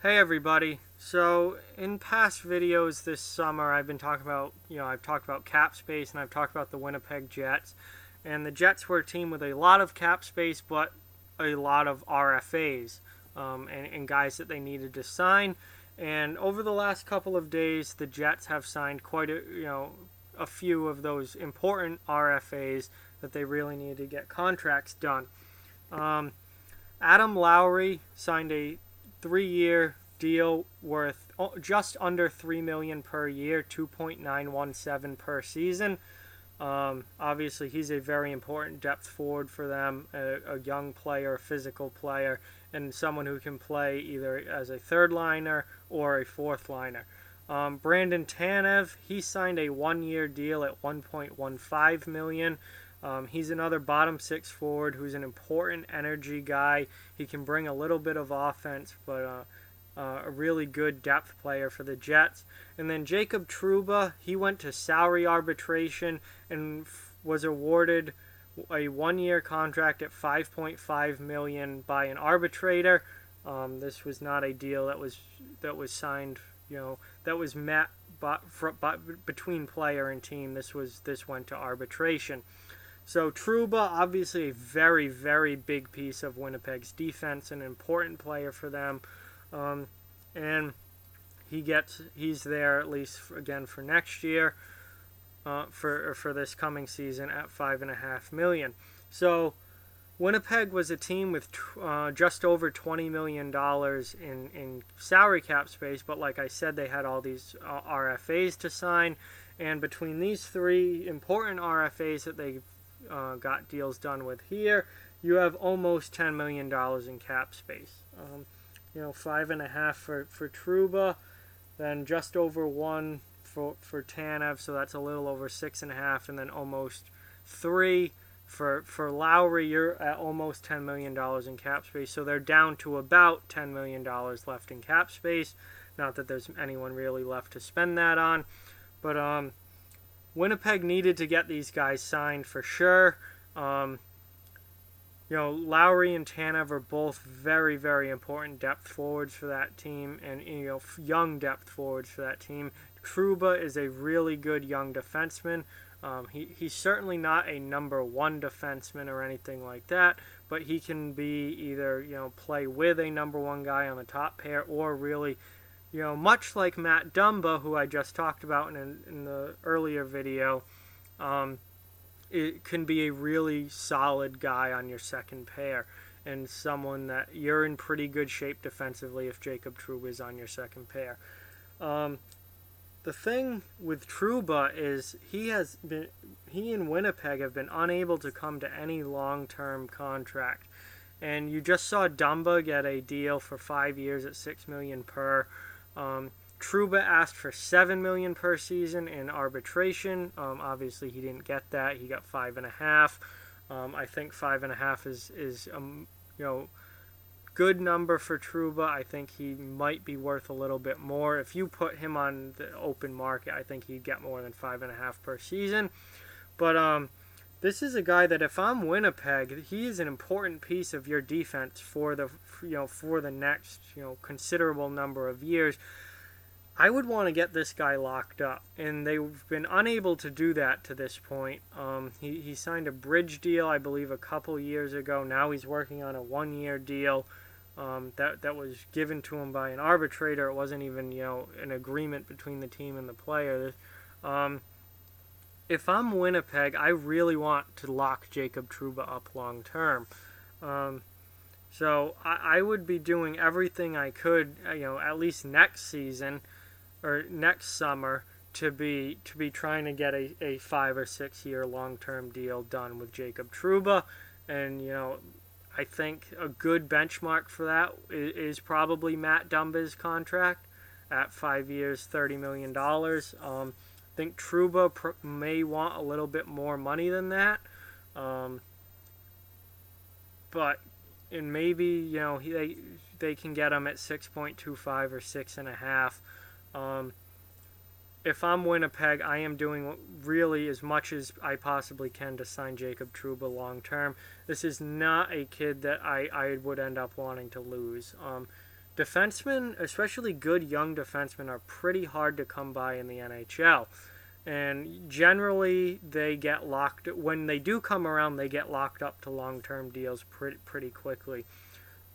Hey everybody. So in past videos this summer I've been talking about, I've talked about cap space and I've talked about the Winnipeg Jets. And the Jets were a team with a lot of cap space but a lot of RFAs and guys that they needed to sign. And over the last couple of days the Jets have signed quite a few of those important RFAs that they really needed to get contracts done. Um, Adam Lowry signed a 3-year deal worth just under $3 million per year, 2.917 per season. Obviously, he's a very important depth forward for them, a young player, a physical player, and someone who can play either as a third liner or a fourth liner. Brandon Tanev, he signed a 1-year deal at $1.15 million. He's another bottom six forward who's an important energy guy. He can bring a little bit of offense, but a really good depth player for the Jets. And then Jacob Trouba, he went to salary arbitration and was awarded a 1-year contract at $5.5 million by an arbitrator. This was not a deal that was signed, that was met between player and team. This went to arbitration. So Trouba, obviously a very, very big piece of Winnipeg's defense, an important player for them, and he's there at least again for next year, for this coming season at $5.5 million. So Winnipeg was a team with just over $20 million in salary cap space, but like I said, they had all these RFAs to sign, and between these three important RFAs that they got deals done with here, you have almost $10 million in cap space. 5.5 for Trouba, then just over 1 for Tanev, so that's a little over 6.5, and then almost 3 for Lowry. You're at almost $10 million in cap space, so they're down to about $10 million left in cap space. Not that there's anyone really left to spend that on, but Winnipeg needed to get these guys signed for sure. Lowry and Tanev are both very, very important depth forwards for that team, and young depth forwards for that team. Trouba is a really good young defenseman. He's certainly not a number one defenseman or anything like that, but he can be either play with a number one guy on the top pair, or really, much like Matt Dumba, who I just talked about in the earlier video, it can be a really solid guy on your second pair, and someone that you're in pretty good shape defensively if Jacob Trouba is on your second pair. The thing with Trouba is he and Winnipeg have been unable to come to any long-term contract. And you just saw Dumba get a deal for 5 years at $6 million per. Trouba asked for $7 million per season in arbitration. Obviously, he didn't get that. He got 5.5. I think 5.5 is good number for Trouba. I think he might be worth a little bit more. If you put him on the open market, I think he'd get more than 5.5 per season. But this is a guy that if I'm Winnipeg, he is an important piece of your defense for the next considerable number of years. I would want to get this guy locked up, and they've been unable to do that to this point. He signed a bridge deal, I believe, a couple years ago. Now he's working on a 1-year deal that was given to him by an arbitrator. It wasn't even an agreement between the team and the player. If I'm Winnipeg, I really want to lock Jacob Trouba up long term. So I would be doing everything I could, at least next season or next summer, to be trying to get a 5 or 6 year long-term deal done with Jacob Trouba. And I think a good benchmark for that is probably Matt Dumba's contract at 5 years, $30 million. I think Trouba may want a little bit more money than that, but and maybe they can get him at 6.25 or 6.5. If I'm Winnipeg, I am doing really as much as I possibly can to sign Jacob Trouba long term. This is not a kid that I would end up wanting to lose. defensemen, especially good young defensemen, are pretty hard to come by in the NHL. And generally, they get locked. When they do come around, they get locked up to long-term deals pretty quickly.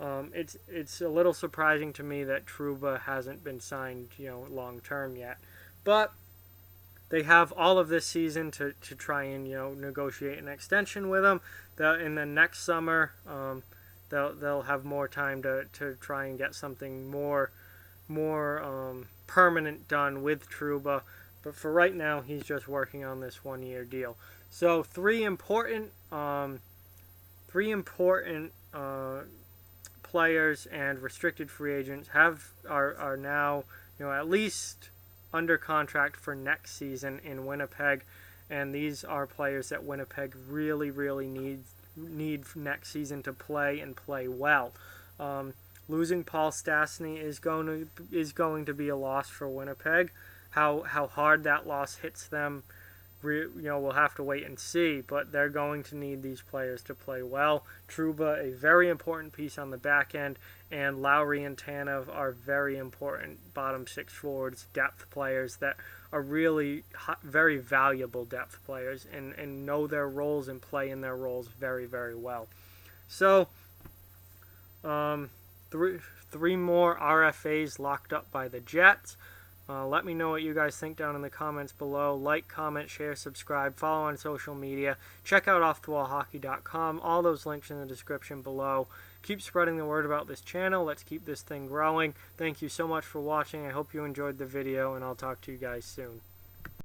It's a little surprising to me that Trouba hasn't been signed, long-term yet. But they have all of this season to try and negotiate an extension with him. In the next summer, they'll have more time to try and get something more permanent done with Trouba. But for right now, he's just working on this one-year deal. So three important players and restricted free agents are now at least under contract for next season in Winnipeg, and these are players that Winnipeg really need next season to play and play well. Losing Paul Stastny is going to be a loss for Winnipeg. How hard that loss hits them, we'll have to wait and see, but they're going to need these players to play well. Trouba, a very important piece on the back end, and Lowry and Tanev are very important bottom six forwards, depth players that are really very valuable depth players and know their roles and play in their roles very well. So, three more RFAs locked up by the Jets. Let me know what you guys think down in the comments below. Like, comment, share, subscribe, follow on social media. Check out offthewallhockey.com. All those links in the description below. Keep spreading the word about this channel. Let's keep this thing growing. Thank you so much for watching. I hope you enjoyed the video, and I'll talk to you guys soon.